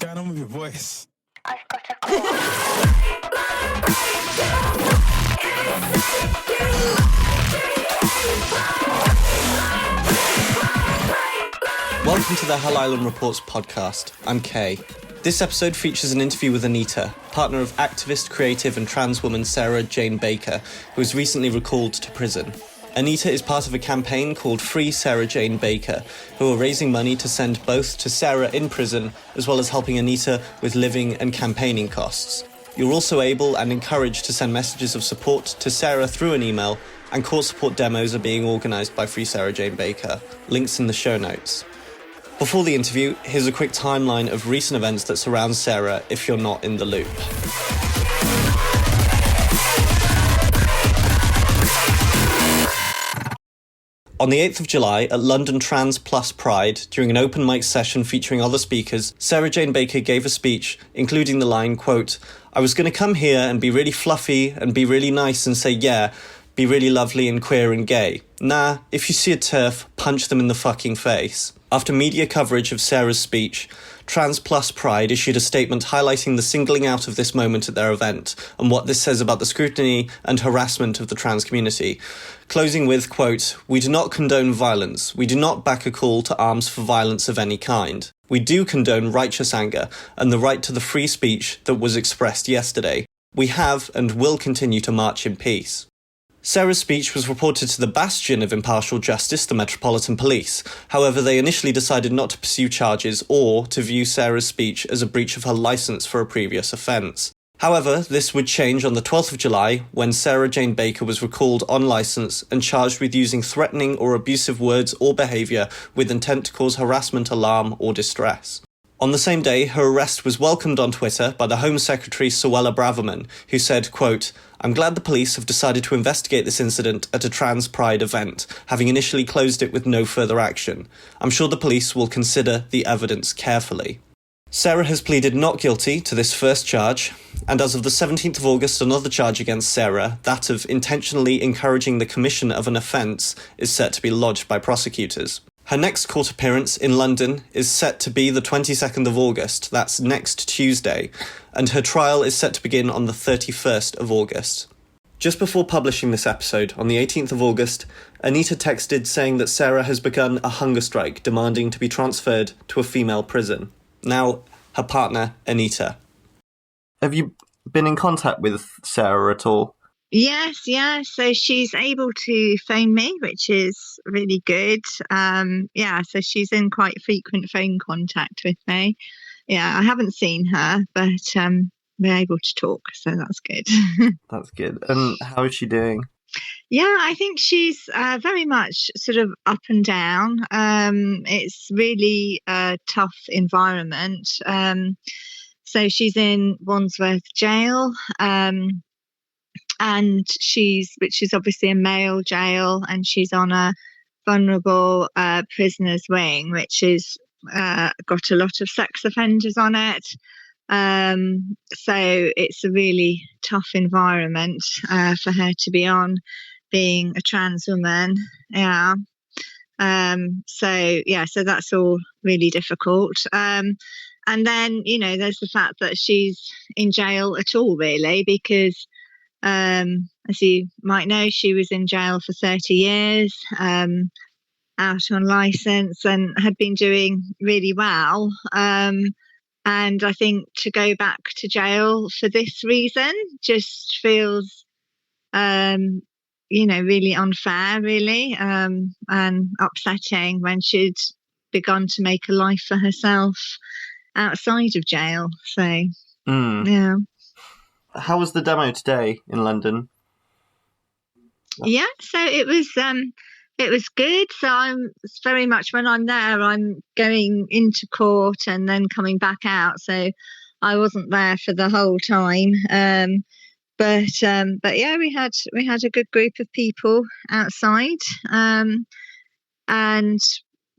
going on with your voice? I've got a call. Welcome to the Hell Island Reports podcast. I'm Kay. This episode features an interview with Anita, partner of activist, creative and trans woman Sarah Jane Baker, who was recently recalled to prison. Anita is part of a campaign called Free Sarah Jane Baker, who are raising money to send both to Sarah in prison, as well as helping Anita with living and campaigning costs. You're also able and encouraged to send messages of support to Sarah through an email, and court support demos are being organised by Free Sarah Jane Baker. Links in the show notes. Before the interview, here's a quick timeline of recent events that surround Sarah if you're not in the loop. On the 8th of July, at London Trans Plus Pride, during an open mic session featuring other speakers, Sarah Jane Baker gave a speech, including the line, quote, "I was going to come here and be really fluffy and be really nice and say, yeah, be really lovely and queer and gay. Nah, if you see a TERF, punch them in the fucking face." After media coverage of Sarah's speech, Trans Plus Pride issued a statement highlighting the singling out of this moment at their event and what this says about the scrutiny and harassment of the trans community. Closing with, quote, "We do not condone violence. We do not back a call to arms for violence of any kind. We do condone righteous anger and the right to the free speech that was expressed yesterday. We have and will continue to march in peace." Sarah's speech was reported to the bastion of impartial justice, the Metropolitan Police. However, they initially decided not to pursue charges or to view Sarah's speech as a breach of her licence for a previous offence. However, this would change on the 12th of July when Sarah Jane Baker was recalled on licence and charged with using threatening or abusive words or behaviour with intent to cause harassment, alarm or distress. On the same day, her arrest was welcomed on Twitter by the Home Secretary Suella Braverman, who said, quote, "I'm glad the police have decided to investigate this incident at a trans pride event, having initially closed it with no further action. I'm sure the police will consider the evidence carefully." Sarah has pleaded not guilty to this first charge, and as of the 17th of August, another charge against Sarah, that of intentionally encouraging the commission of an offence, is set to be lodged by prosecutors. Her next court appearance in London is set to be the 22nd of August, that's next Tuesday, and her trial is set to begin on the 31st of August. Just before publishing this episode, on the 18th of August, Anita texted saying that Sarah has begun a hunger strike demanding to be transferred to a female prison. Now, her partner, Anita. Have you been in contact with Sarah at all? Yes. So she's able to phone me, which is really good. So she's in quite frequent phone contact with me. Yeah, I haven't seen her, but we're able to talk, so that's good. That's good. And how is she doing? Yeah, I think she's very much sort of up and down. It's really a tough environment. So she's in Wandsworth Jail. And which is obviously a male jail, and she's on a vulnerable prisoners wing, which is got a lot of sex offenders on it. So it's a really tough environment for her to be on, being a trans woman. Yeah. So that's all really difficult. And then, there's the fact that she's in jail at all, really, because as you might know, she was in jail for 30 years, out on licence, and had been doing really well. And I think to go back to jail for this reason just feels, really unfair, really, and upsetting when she'd begun to make a life for herself outside of jail. So, yeah. How was the demo today in London? Yeah, so it was good. So I'm very much, when I'm there, I'm going into court and then coming back out. So I wasn't there for the whole time. But yeah, we had a good group of people outside. And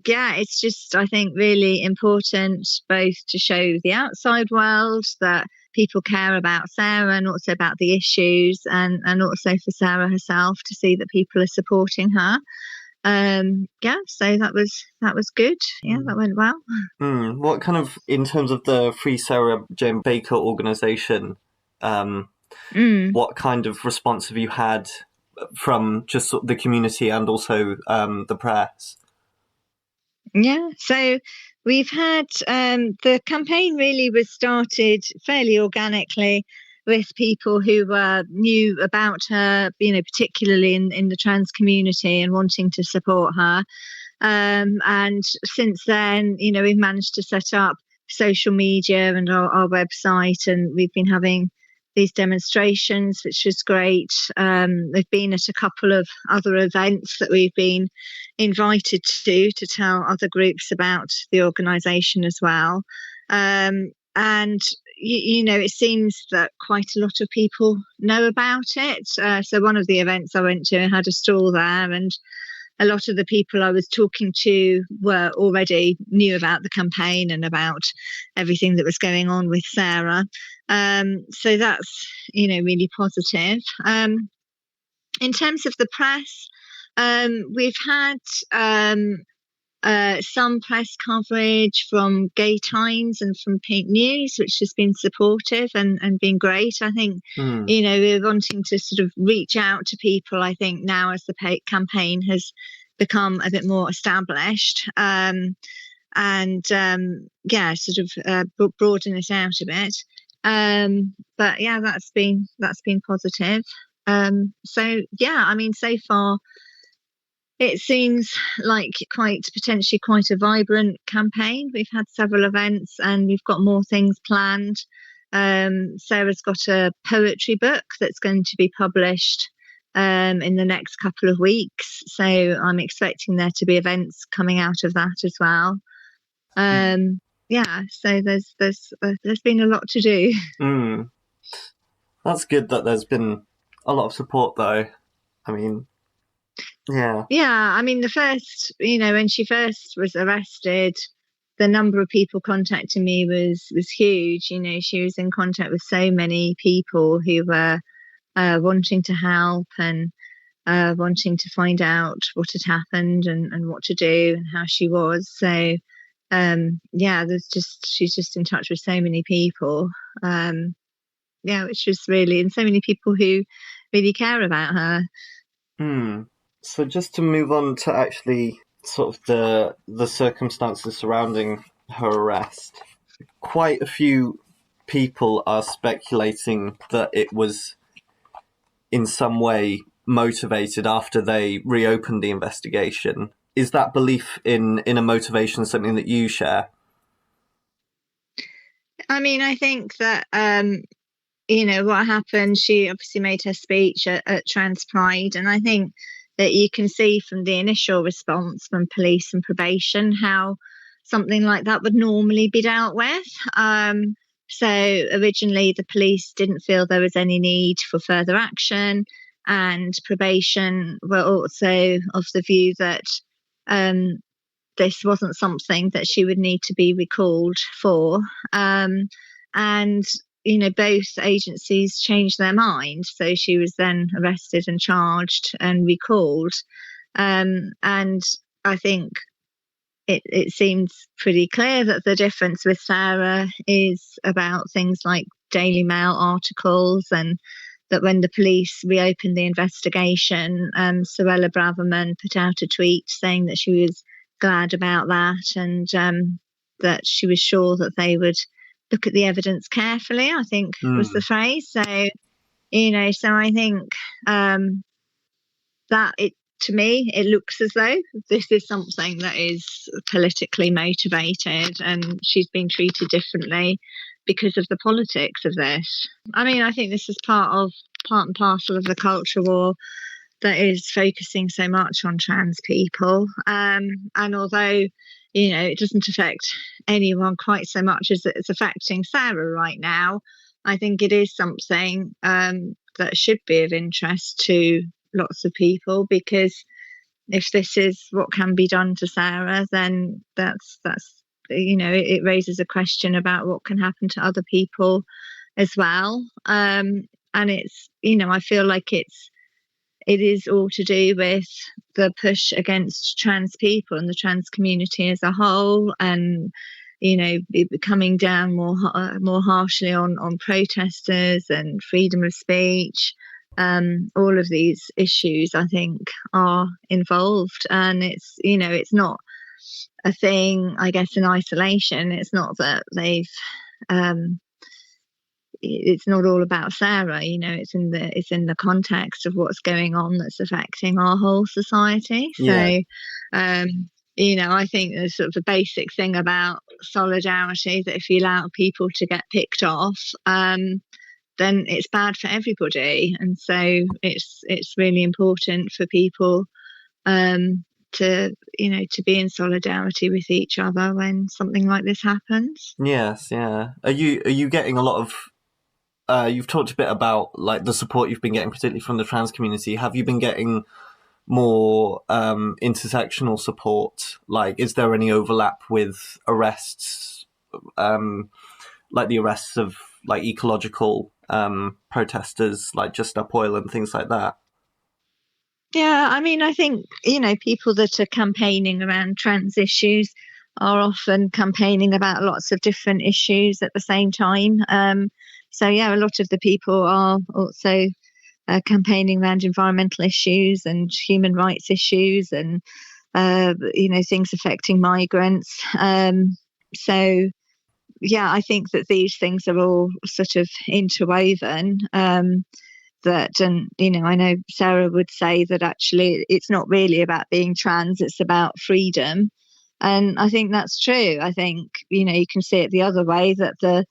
yeah, it's just, I think, really important both to show the outside world that people care about Sarah and also about the issues, and also for Sarah herself to see that people are supporting her. So that was good. Yeah, that went well. What kind of, in terms of the Free Sarah Jane Baker organisation, what kind of response have you had from just sort of the community and also the press? Yeah, so we've had the campaign really was started fairly organically with people who knew about her, particularly in the trans community and wanting to support her. And since then, we've managed to set up social media and our website, and we've been having these demonstrations, which is great. They've been at a couple of other events that we've been invited to tell other groups about the organisation as well. And it seems that quite a lot of people know about it. So one of the events I went to had a stall there, and a lot of the people I was talking to were already knew about the campaign and about everything that was going on with Sarah. So that's, really positive. In terms of the press, we've had some press coverage from Gay Times and from Pink News, which has been supportive and been great. I think, we're wanting to sort of reach out to people, I think, now as the campaign has become a bit more established, and sort of broaden it out a bit. But yeah, that's been positive. So far it seems like potentially quite a vibrant campaign. We've had several events and we've got more things planned. Sarah's got a poetry book that's going to be published in the next couple of weeks. So I'm expecting there to be events coming out of that as well. So there's been a lot to do. That's good that there's been a lot of support, though. I mean, yeah. Yeah, I mean, the first, when she first was arrested, the number of people contacting me was huge. She was in contact with so many people who were wanting to help and wanting to find out what had happened and what to do and how she was. So, she's just in touch with so many people. Which was really, and so many people who really care about her. So just to move on to actually sort of the circumstances surrounding her arrest, quite a few people are speculating that it was in some way motivated after they reopened the investigation. Is that belief in a motivation something that you share? I mean, I think that, what happened, she obviously made her speech at Trans Pride, and I think that you can see from the initial response from police and probation how something like that would normally be dealt with. So originally the police didn't feel there was any need for further action, and probation were also of the view that this wasn't something that she would need to be recalled for. And both agencies changed their mind. So she was then arrested and charged and recalled. And I think it seems pretty clear that the difference with Sarah is about things like Daily Mail articles, and that when the police reopened the investigation, Sorella Braverman put out a tweet saying that she was glad about that, and that she was sure that they would look at the evidence carefully, I think was the phrase. So, so I think that to me, it looks as though this is something that is politically motivated, and she's been treated differently because of the politics of this. I mean, I think this is part and parcel of the culture war that is focusing so much on trans people. And although, it doesn't affect anyone quite so much as it's affecting Sarah right now, I think it is something that should be of interest to lots of people, because if this is what can be done to Sarah, then that's it raises a question about what can happen to other people as well. And it's, I feel like it is all to do with the push against trans people and the trans community as a whole, and coming down more harshly on protesters and freedom of speech. All of these issues, I think, are involved, and it's not a thing, I guess, in isolation. It's not that it's not all about Sarah. It's in the context of what's going on that's affecting our whole society. Yeah. So, I think there's sort of a basic thing about solidarity, that if you allow people to get picked off, then it's bad for everybody. And so it's really important for people to be in solidarity with each other when something like this happens. Yes, yeah. Are you getting a lot of you've talked a bit about like the support you've been getting, particularly from the trans community. Have you been getting more intersectional support? Like, is there any overlap with arrests, like the arrests of like ecological protesters, like Just Up Oil and things like that? Yeah, I mean, I think, people that are campaigning around trans issues are often campaigning about lots of different issues at the same time. So, yeah, a lot of the people are also campaigning around environmental issues and human rights issues and, things affecting migrants. So, yeah, I think that these things are all sort of interwoven. I know Sarah would say that actually it's not really about being trans, it's about freedom. And I think that's true. I think, you can see it the other way, that the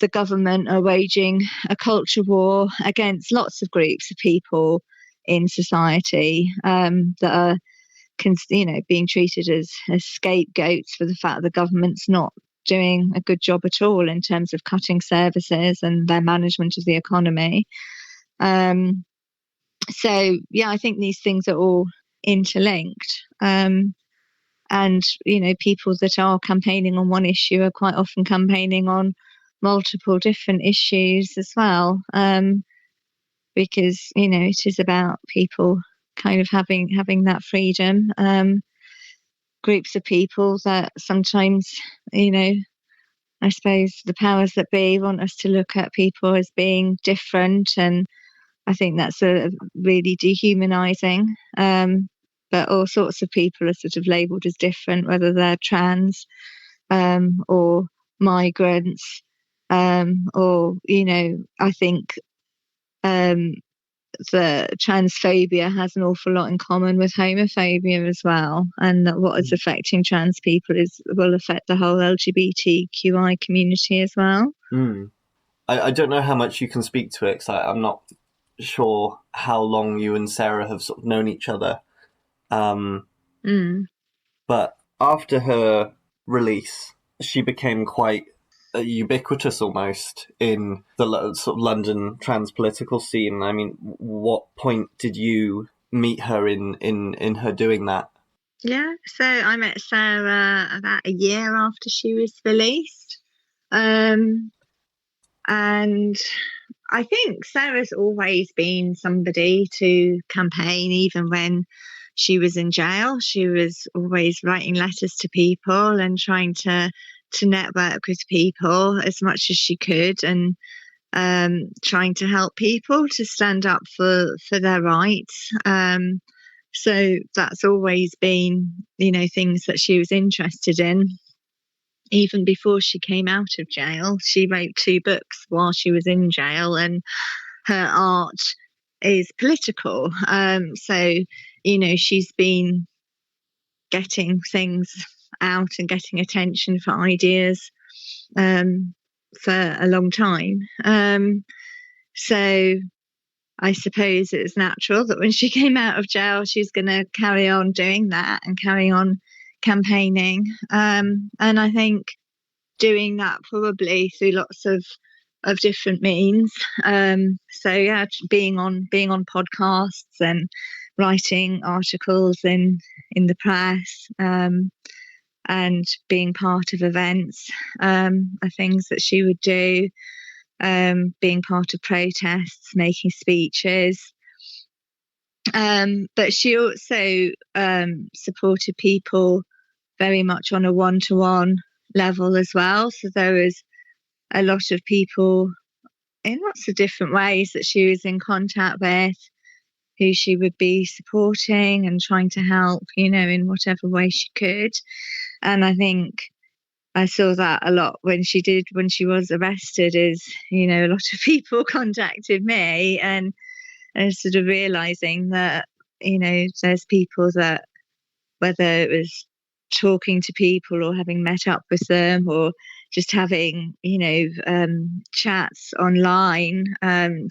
government are waging a culture war against lots of groups of people in society that are, being treated as scapegoats for the fact that the government's not doing a good job at all in terms of cutting services and their management of the economy. So, yeah, I think these things are all interlinked. And, people that are campaigning on one issue are quite often campaigning on multiple different issues as well. Because, it is about people kind of having that freedom. Groups of people that sometimes, I suppose the powers that be want us to look at people as being different, and I think that's really dehumanizing. But all sorts of people are sort of labelled as different, whether they're trans or migrants, or, I think the transphobia has an awful lot in common with homophobia as well, and that what is affecting trans people will affect the whole LGBTQI community as well. I don't know how much you can speak to it, because I'm not sure how long you and Sarah have sort of known each other. But after her release, she became quite ubiquitous almost in the sort of London trans political scene. I mean, what point did you meet her in her doing that? Yeah, so I met Sarah about a year after she was released. And I think Sarah's always been somebody to campaign, even when she was in jail. She was always writing letters to people and trying to network with people as much as she could, and trying to help people to stand up for their rights. So that's always been, things that she was interested in. Even before she came out of jail, she wrote 2 books while she was in jail, and her art is political. So, she's been getting things out and getting attention for ideas for a long time. So I suppose it was natural that when she came out of jail, she's going to carry on doing that and carry on campaigning. And I think doing that probably through lots of different means. So yeah, being on podcasts and writing articles in the press, and being part of events are things that she would do. Being part of protests, making speeches. But she also supported people very much on a one-to-one level as well. So there was a lot of people in lots of different ways that she was in contact with, who she would be supporting and trying to help, in whatever way she could. And I think I saw that a lot when she was arrested, is, a lot of people contacted me and sort of realizing that, there's people that, whether it was talking to people or having met up with them or just having, chats online,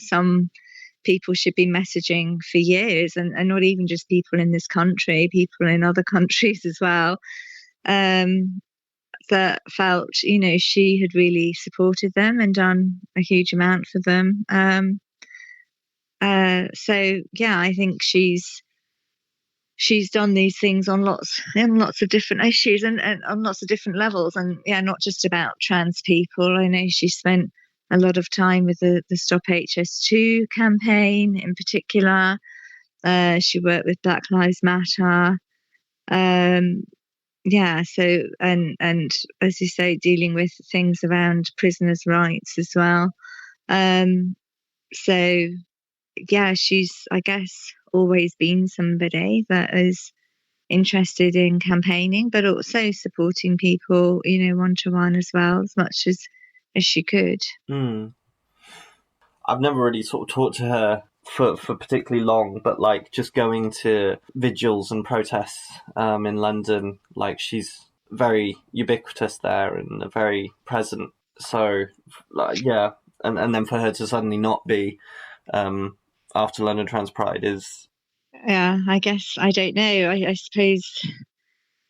some people should be messaging for years, and not even just people in this country, people in other countries as well, that felt, she had really supported them and done a huge amount for them. So yeah, I think she's done these things on lots of different issues and on lots of different levels, and not just about trans people. I know she spent a lot of time with the Stop HS2 campaign in particular. She worked with Black Lives Matter. So and as you say, dealing with things around prisoners' rights as well. So yeah, she's, I guess, always been somebody that is interested in campaigning, but also supporting people, one-to-one as well, as much as she could. I've never really sort of talked to her for particularly long, but like just going to vigils and protests in London, like she's very ubiquitous there and very present. So and then for her to suddenly not be after London Trans Pride is... Yeah, I guess, I don't know. I suppose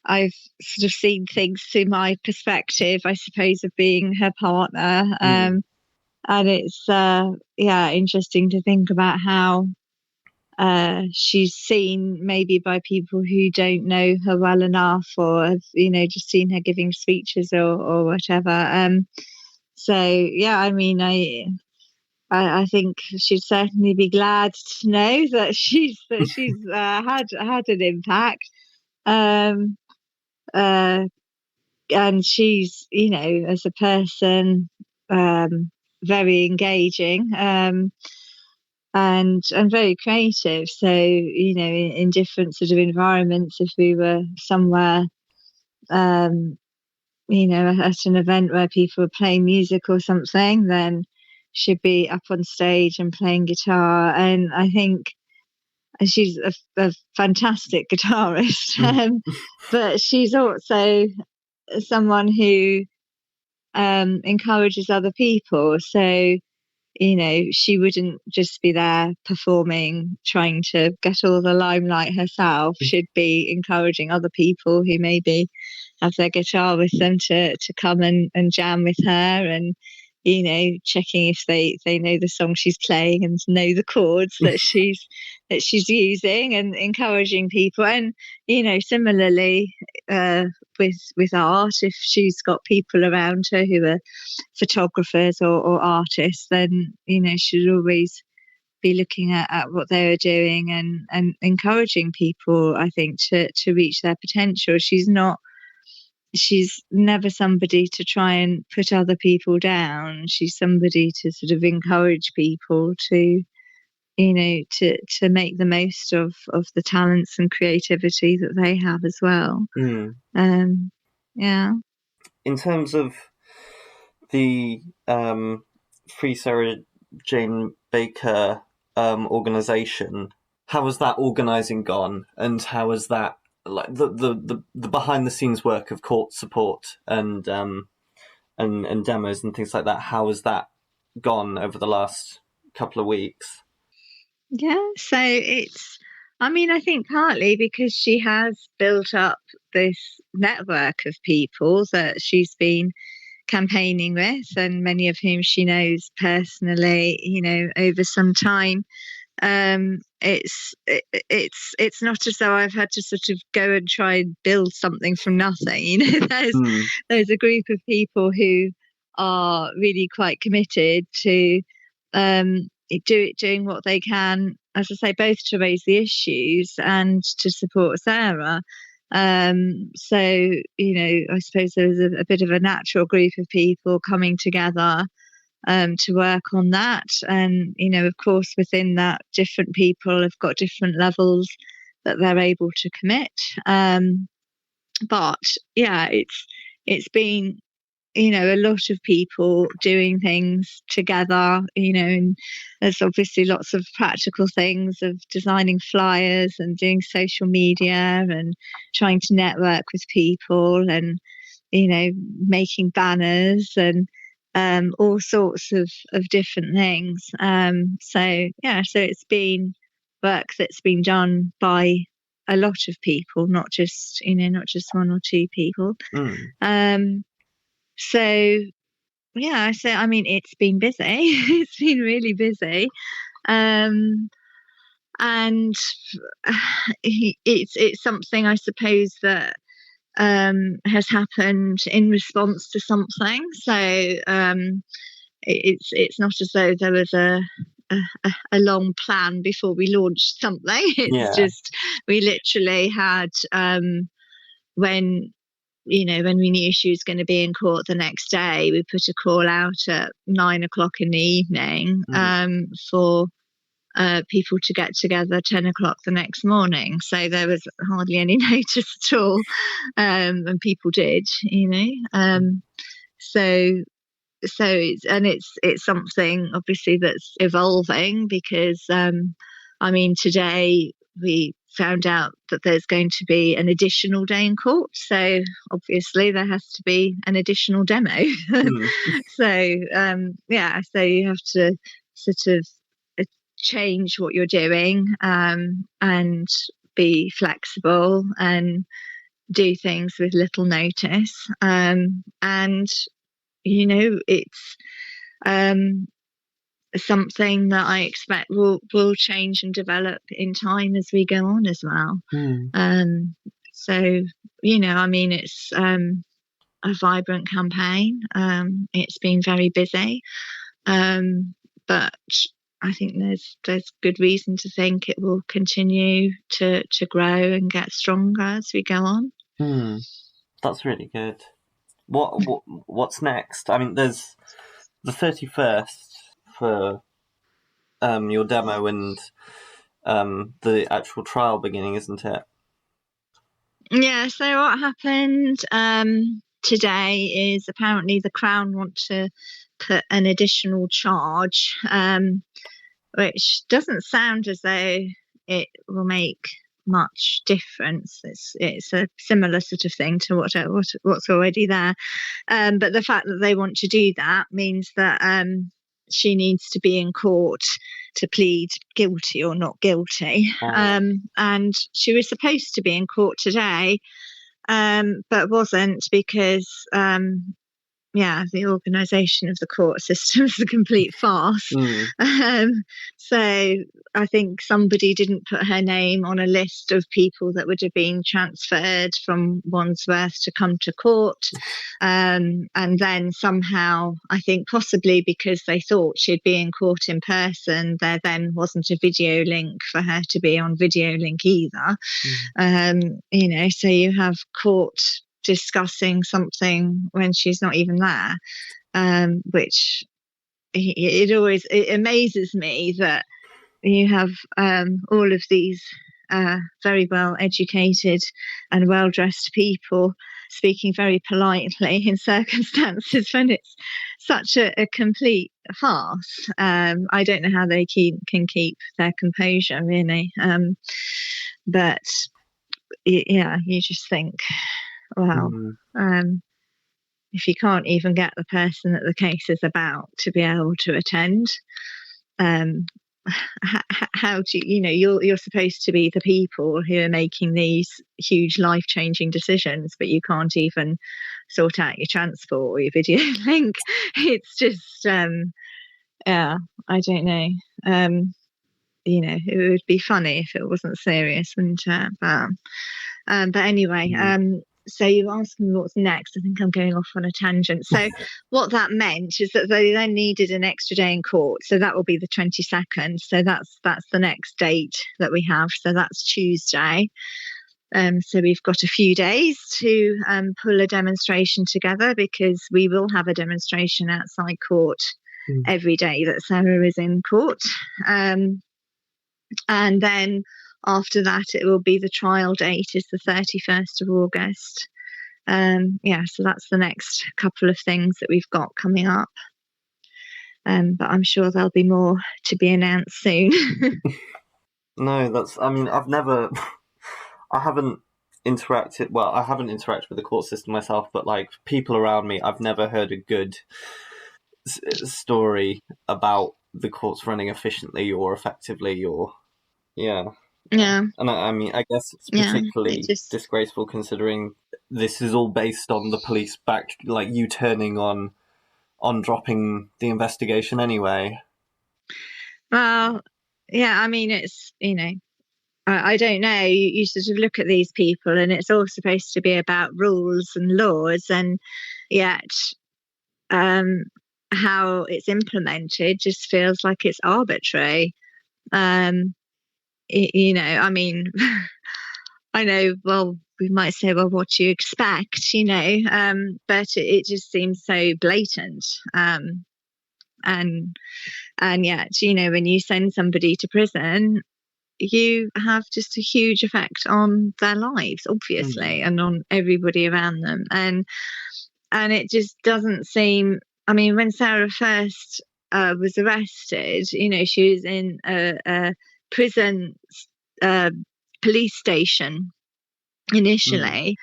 I've sort of seen things through my perspective, I suppose, of being her partner. And it's, interesting to think about how she's seen maybe by people who don't know her well enough, or have, just seen her giving speeches or whatever. So, yeah, I mean, I think she'd certainly be glad to know that she's had an impact. And she's, as a person, very engaging, and very creative. So, in different sort of environments, if we were somewhere, at an event where people were playing music or something, then she'd be up on stage and playing guitar. And I think she's a fantastic guitarist, but she's also someone who encourages other people. So, she wouldn't just be there performing, trying to get all the limelight herself. She'd be encouraging other people who maybe have their guitar with them to come and jam with her, and, checking if they know the song she's playing and know the chords that she's using, and encouraging people. And, similarly, with art, if she's got people around her who are photographers or artists, then, she'd always be looking at what they were doing and encouraging people, I think, to reach their potential. She's never somebody to try and put other people down. She's somebody to sort of encourage people to, to make the most of the talents and creativity that they have as well. Yeah. In terms of the Free Sarah Jane Baker organisation, how has that organising gone, and how has that, like the behind the scenes work of court support and demos and things like that, how has that gone over the last couple of weeks? Yeah, so it's, I think partly because she has built up this network of people that she's been campaigning with, and many of whom she knows personally, over some time. It's not as though I've had to sort of go and try and build something from nothing. There's a group of people who are really quite committed to doing what they can, as I say, both to raise the issues and to support Sarah. So, I suppose there was a bit of a natural group of people coming together to work on that. And, of course, within that, different people have got different levels that they're able to commit. But yeah, it's been, a lot of people doing things together, and there's obviously lots of practical things of designing flyers and doing social media and trying to network with people and, making banners and all sorts of different things. So it's been work that's been done by a lot of people, not just one or two people. So I mean, it's been busy. It's been really busy. And it's something, I suppose, that has happened in response to something. So it's not as though there was a long plan before we launched something. It's just we literally had when we knew she was going to be in court the next day, we put a call out at 9:00 in the evening for people to get together 10:00 the next morning. So there was hardly any notice at all, and people did, So it's something obviously that's evolving because today we found out that there's going to be an additional day in court, so obviously there has to be an additional demo. So you have to sort of change what you're doing and be flexible and do things with little notice, and it's something that I expect will change and develop in time as we go on as well. So it's a vibrant campaign. It's been very busy, but I think there's good reason to think it will continue to grow and get stronger as we go on. That's really good. What's next? I mean, there's the 31st for your demo and the actual trial beginning, isn't it? Yeah, so what happened today is apparently the Crown want to put an additional charge, which doesn't sound as though it will make much difference. It's a similar sort of thing to what's already there, but the fact that they want to do that means that she needs to be in court to plead guilty or not guilty. And she was supposed to be in court today, but wasn't because the organisation of the court system is a complete farce. So I think somebody didn't put her name on a list of people that would have been transferred from Wandsworth to come to court. And then somehow, I think possibly because they thought she'd be in court in person, there then wasn't a video link for her to be on video link either. So you have court discussing something when she's not even there, which it amazes me that you have all of these very well educated and well dressed people speaking very politely in circumstances when it's such a complete farce. I don't know how they can keep their composure, really, but you just think, wow, if you can't even get the person that the case is about to be able to attend, how do you're supposed to be the people who are making these huge life-changing decisions, but you can't even sort out your transport or your video link. It's just I don't know. It would be funny if it wasn't serious, wouldn't it? But anyway, so you asked me what's next. I think I'm going off on a tangent. So what that meant is that they then needed an extra day in court. So that will be the 22nd. So that's the next date that we have. So that's Tuesday. So we've got a few days to pull a demonstration together, because we will have a demonstration outside court every day that Sarah is in court. And then after that, it will be the trial date is the 31st of August. So that's the next couple of things that we've got coming up. But I'm sure there'll be more to be announced soon. No, I haven't interacted with the court system myself, but like people around me, I've never heard a good story about the courts running efficiently or effectively, or and I guess it's particularly disgraceful, considering this is all based on the police you turning on dropping the investigation anyway. Well, yeah, I mean, it's, I don't know. You sort of look at these people, and it's all supposed to be about rules and laws, and yet how it's implemented just feels like it's arbitrary. I mean, I know, well, we might say, well, what do you expect, but it just seems so blatant. And yet, when you send somebody to prison, you have just a huge effect on their lives, obviously, and on everybody around them. And it just doesn't seem, I mean, when Sarah first was arrested, she was in a prison police station initially,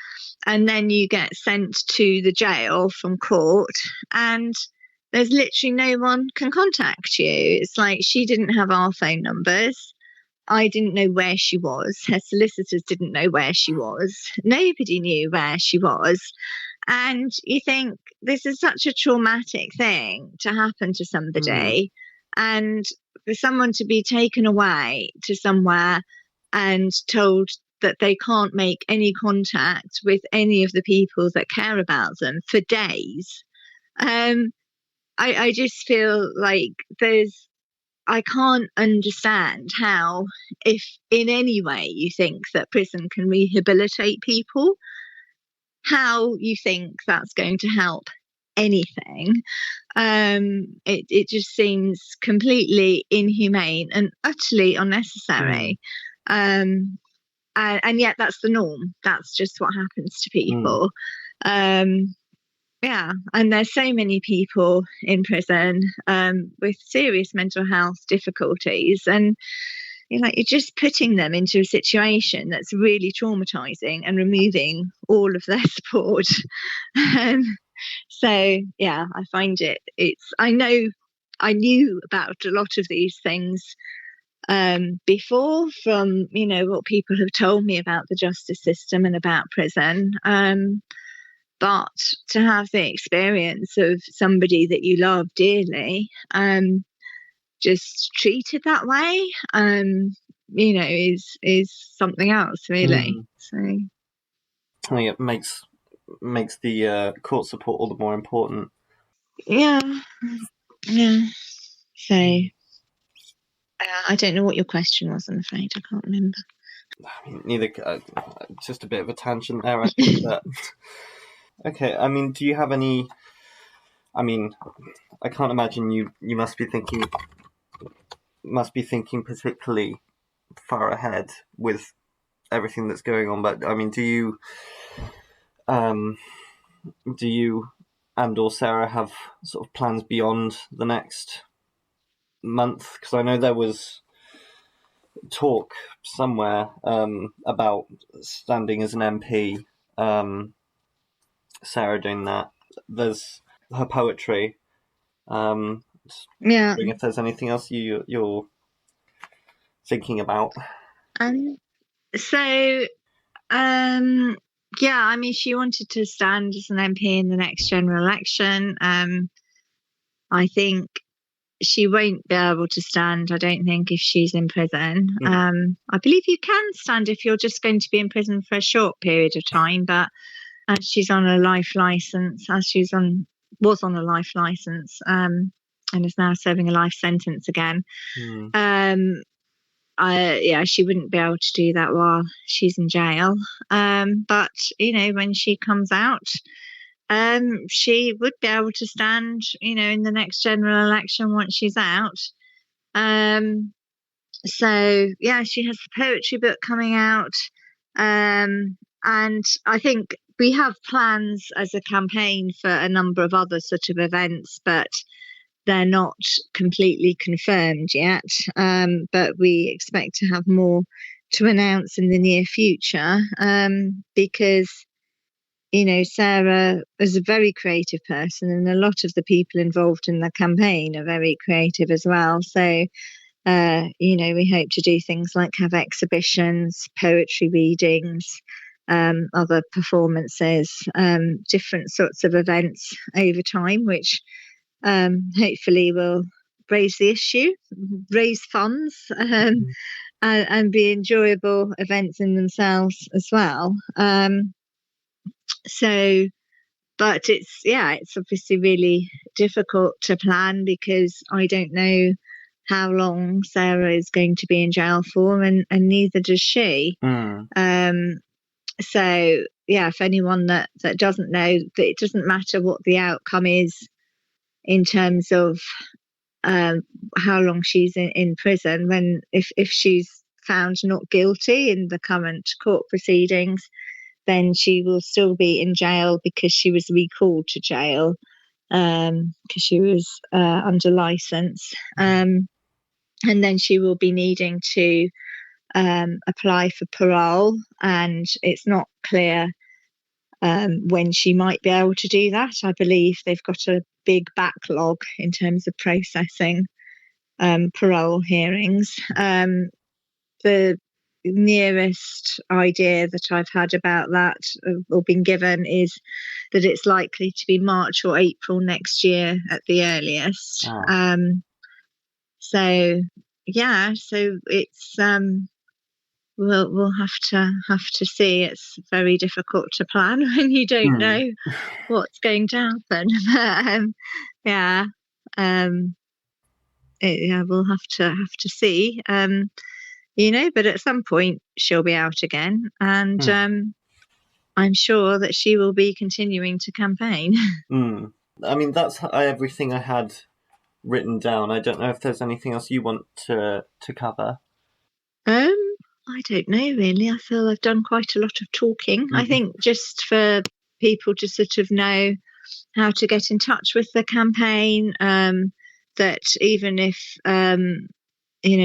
and then you get sent to the jail from court, and there's literally no one can contact you. It's like she didn't have our phone numbers. I didn't know where she was. Her solicitors didn't know where she was. Nobody knew where she was. And you think, this is such a traumatic thing to happen to somebody, and for someone to be taken away to somewhere and told that they can't make any contact with any of the people that care about them for days. I just feel like I can't understand how, if in any way you think that prison can rehabilitate people, how you think that's going to help anything. It just seems completely inhumane and utterly unnecessary. And yet that's the norm. That's just what happens to people. And there's so many people in prison with serious mental health difficulties, and you're just putting them into a situation that's really traumatizing and removing all of their support. So yeah, I find I knew about a lot of these things before, from what people have told me about the justice system and about prison, but to have the experience of somebody that you love dearly just treated that way, is something else, really. So I think it makes the court support all the more important. So I don't know what your question was, I'm afraid. I can't remember. Neither. Just a bit of a tangent there, I think. But okay, I mean, do you have any? I mean, I can't imagine you must be thinking particularly far ahead with everything that's going on. But I mean, do you and or Sarah have sort of plans beyond the next month? Because I know there was talk somewhere about standing as an MP. Sarah doing that. There's her poetry. If there's anything else you're thinking about. I mean, she wanted to stand as an MP in the next general election. I think she won't be able to stand, I don't think, if she's in prison. I believe you can stand if you're just going to be in prison for a short period of time, but as she's on a life license, was on a life license, and is now serving a life sentence again. She wouldn't be able to do that while she's in jail. But when she comes out, she would be able to stand, in the next general election once she's out. So she has the poetry book coming out, and I think we have plans as a campaign for a number of other sort of events, but they're not completely confirmed yet. But we expect to have more to announce in the near future, because Sarah is a very creative person, and a lot of the people involved in the campaign are very creative as well. So we hope to do things like have exhibitions, poetry readings, other performances, different sorts of events over time, which hopefully will raise the issue, raise funds, and be enjoyable events in themselves as well. But it's obviously really difficult to plan, because I don't know how long Sarah is going to be in jail for, and neither does she. If anyone that doesn't know, that it doesn't matter what the outcome is in terms of how long she's in prison, if she's found not guilty in the current court proceedings, then she will still be in jail, because she was recalled to jail, because she was under license, and then she will be needing to apply for parole, and it's not clear when she might be able to do that. I believe they've got a big backlog in terms of processing parole hearings. The nearest idea that I've had about that, or been given, is that it's likely to be March or April next year at the earliest. So it's we'll have to see. It's very difficult to plan when you don't know what's going to happen. We'll have to see. But at some point she'll be out again, and I'm sure that she will be continuing to campaign. I mean, that's everything I had written down. I don't know if there's anything else you want to cover. I don't know, really. I feel I've done quite a lot of talking. I think just for people to sort of know how to get in touch with the campaign, that even if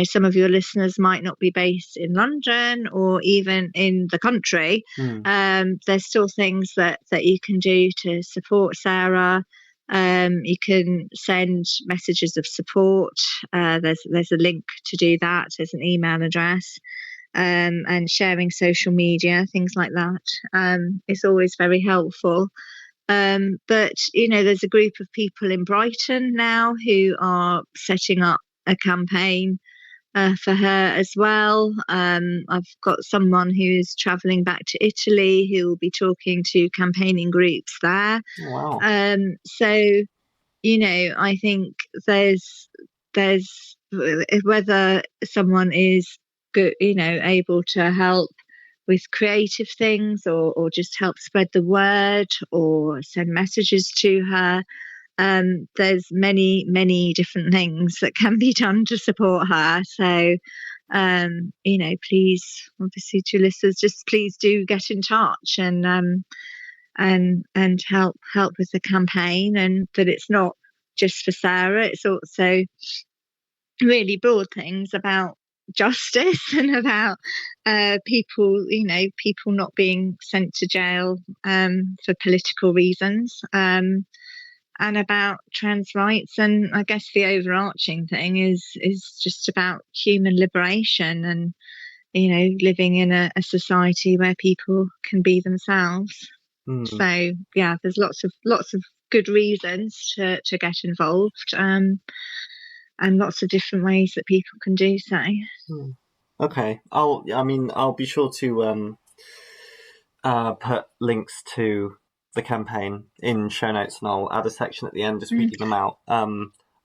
some of your listeners might not be based in London or even in the country, there's still things that you can do to support Sarah. You can send messages of support. There's a link to do that. There's an email address, and sharing social media, things like that. It's always very helpful. But there's a group of people in Brighton now who are setting up a campaign for her as well. I've got someone who's travelling back to Italy who will be talking to campaigning groups there. Wow. I think there's whether someone is good, able to help with creative things, or just help spread the word, or send messages to her. There's many different things that can be done to support her. So, please, obviously, to listeners, just please do get in touch and help with the campaign. And that it's not just for Sarah; it's also really broad things about justice and about people not being sent to jail for political reasons. And about trans rights. And I guess the overarching thing is just about human liberation, and living in a society where people can be themselves. So there's lots of good reasons to get involved, and lots of different ways that people can do so. Okay, I'll be sure to put links to the campaign in show notes, and I'll add a section at the end just reading them out. I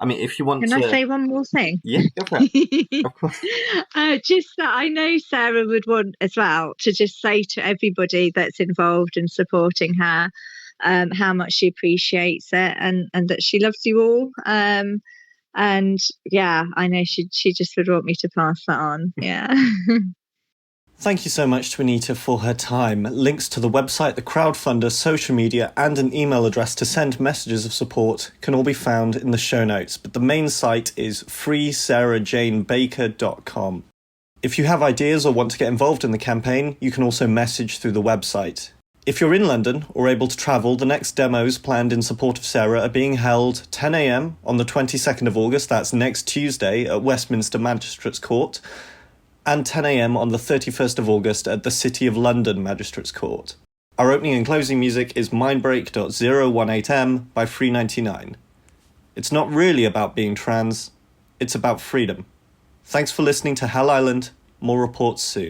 mean, if you want Can I say one more thing? Yeah, go for it. Of course. Just that I know Sarah would want as well to just say to everybody that's involved in supporting her how much she appreciates it, and that she loves you all. And yeah, I know she just would want me to pass that on. Yeah. Thank you so much to Anita for her time. Links to the website, the crowdfunder, social media, and an email address to send messages of support can all be found in the show notes, but the main site is freesarahjanebaker.com. If you have ideas or want to get involved in the campaign, you can also message through the website. If you're in London or able to travel, the next demos planned in support of Sarah are being held 10 a.m. on the 22nd of August, that's next Tuesday, at Westminster Magistrates Court, and 10 a.m. on the 31st of August at the City of London Magistrates Court. Our opening and closing music is Mindbreak.018M by Free99. It's not really about being trans, it's about freedom. Thanks for listening to Hell Island. More reports soon.